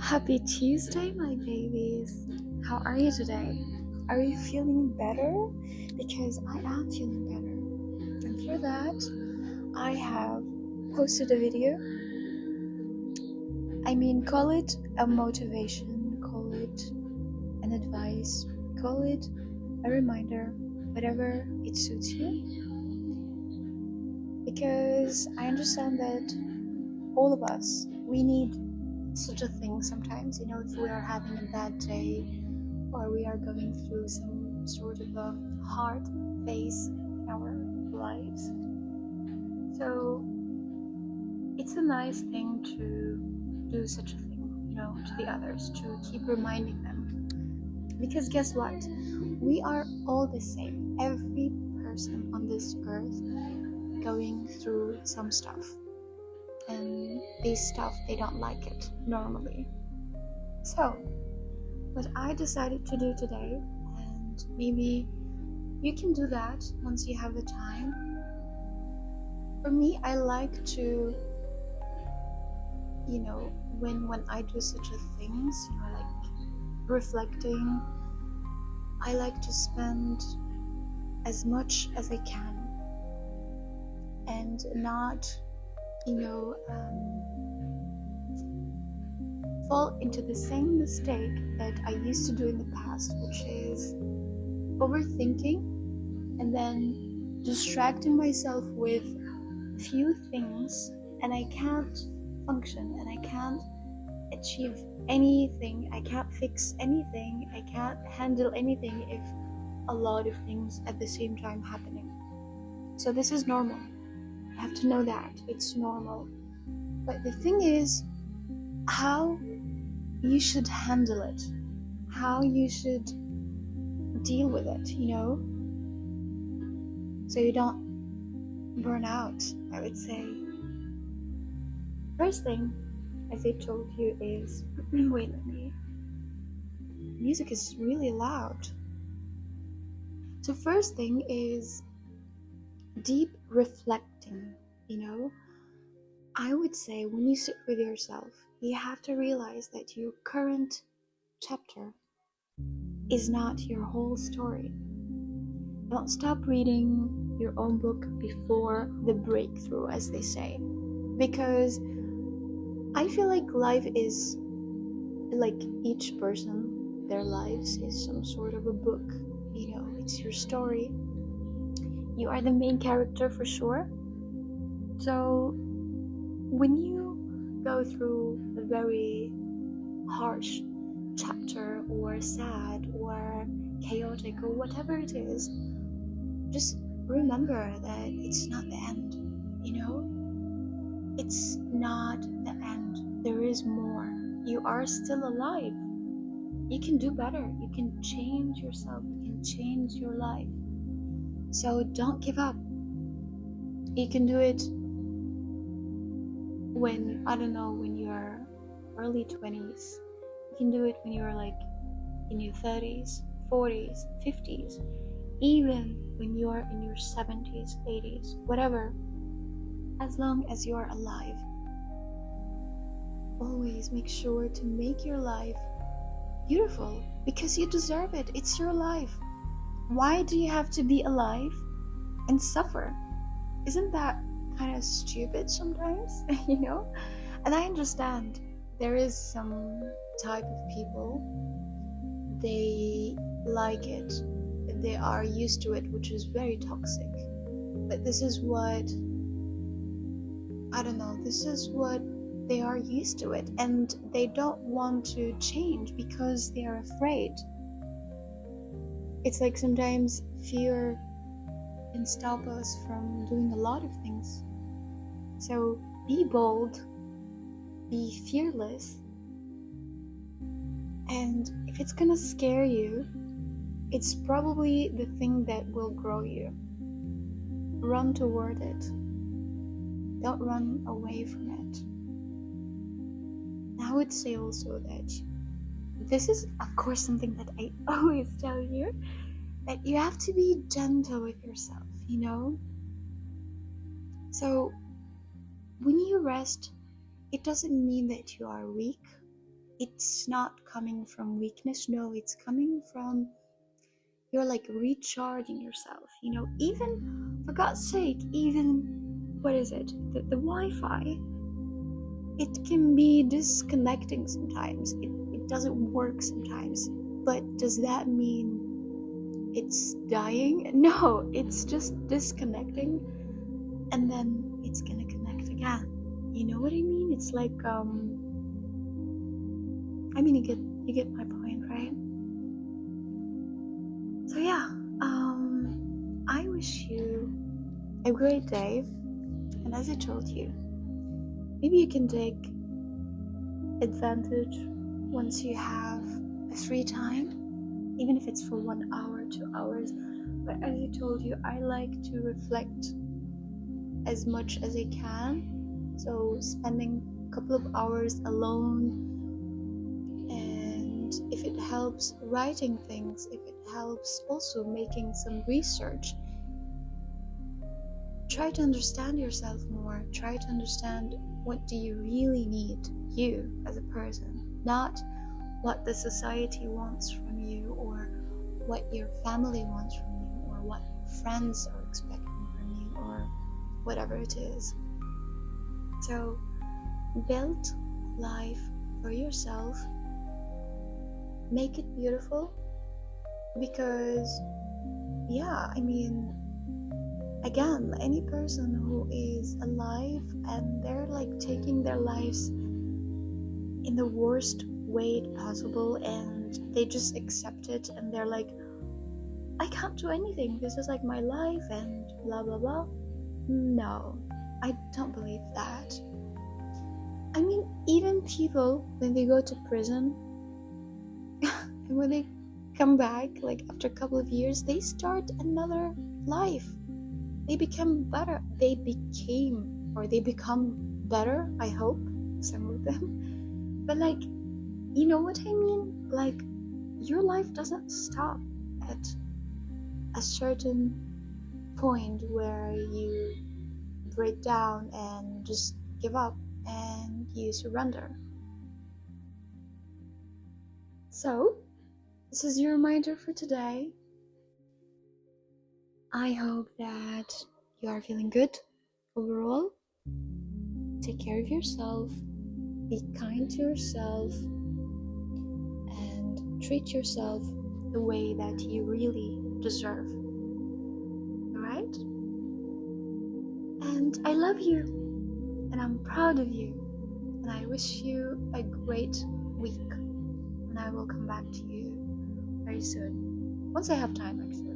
Happy Tuesday, my babies. How are you today? Are you feeling better? Because I am feeling better. And for that, I have posted a video. Call it a motivation, call it an advice, call it a reminder, whatever it suits you. Because I understand that all of us, we need such a thing sometimes, if we are having a bad day or we are going through some sort of a hard phase in our lives. So it's a nice thing to do such a thing, to the others, to keep reminding them. Because guess what? We are all the same. Every person on this earth going through some stuff. And these stuff, they don't like it normally. So what I decided to do today, and maybe you can do that once you have the time. For me, I like to, when I do such a things, like reflecting, I like to spend as much as I can and not, fall into the same mistake that I used to do in the past, which is overthinking and then distracting myself with few things, and I can't function and I can't achieve anything, I can't fix anything, I can't handle anything if a lot of things at the same time happening. So this is normal. You have to know that it's normal. But the thing is how you should handle it, how you should deal with it, so you don't burn out, I would say. First thing, as I told you, is wait, music is really loud. So first thing is deep reflecting. I would say when you sit with yourself, you have to realize that your current chapter is not your whole story. Don't stop reading your own book before the breakthrough, as they say, because I feel like life is like each person, their lives is some sort of a book. It's your story. You are the main character for sure. So when you go through a very harsh chapter or sad or chaotic or whatever it is, just remember that it's not the end. It's not the end. There is more. You are still alive. You can do better. You can change yourself. You can change your life. So don't give up. You can do it when you're early 20s. You can do it when you're like in your 30s, 40s, 50s, even when you're in your 70s, 80s, whatever. As long as you're alive. Always make sure to make your life beautiful, because you deserve it. It's your life. Why do you have to be alive and suffer? Isn't that kind of stupid sometimes? And I understand there is some type of people, they like it, they are used to it, which is very toxic. But this is what they are used to it, and they don't want to change because they are afraid. It's like sometimes fear can stop us from doing a lot of things. So be bold, be fearless, and if it's gonna scare you, it's probably the thing that will grow you. Run toward it. Don't run away from it. I would say also that this is, of course, something that I always tell you, that you have to be gentle with yourself, So when you rest, it doesn't mean that you are weak. it's not coming from weakness. No, it's coming from you're like recharging yourself, even for God's sake, even what is it? The Wi-Fi, it can be disconnecting sometimes. It doesn't work sometimes. But does that mean it's dying? No, it's just disconnecting and then it's gonna connect again. You know what I mean? It's like you get my point, right? So yeah, I wish you a great day, and as I told you, maybe you can take advantage once you have a free time, even if it's for 1 hour, 2 hours. But as I told you, I like to reflect as much as I can, so spending a couple of hours alone, and if it helps writing things, if it helps also making some research, try to understand yourself more. Try to understand what do you really need, you as a person, not what the society wants from you, or what your family wants from you, or what friends are expecting from you, or whatever it is. So build life for yourself, make it beautiful, because again, any person who is alive and they're like taking their lives in the worst way possible, and they just accept it, and they're like, I can't do anything, this is like my life and blah blah blah. No, I don't believe that. Even people, when they go to prison and when they come back, like after a couple of years, they start another life. They become better. They become better, I hope, some of them. But you know what I mean? Like, your life doesn't stop at a certain point where you break down and just give up and you surrender. So, this is your reminder for today. I hope that you are feeling good overall. Take care of yourself, be kind to yourself, and treat yourself the way that you really deserve. Alright? And I love you, and I'm proud of you, and I wish you a great week. And I will come back to you very soon, once I have time, actually.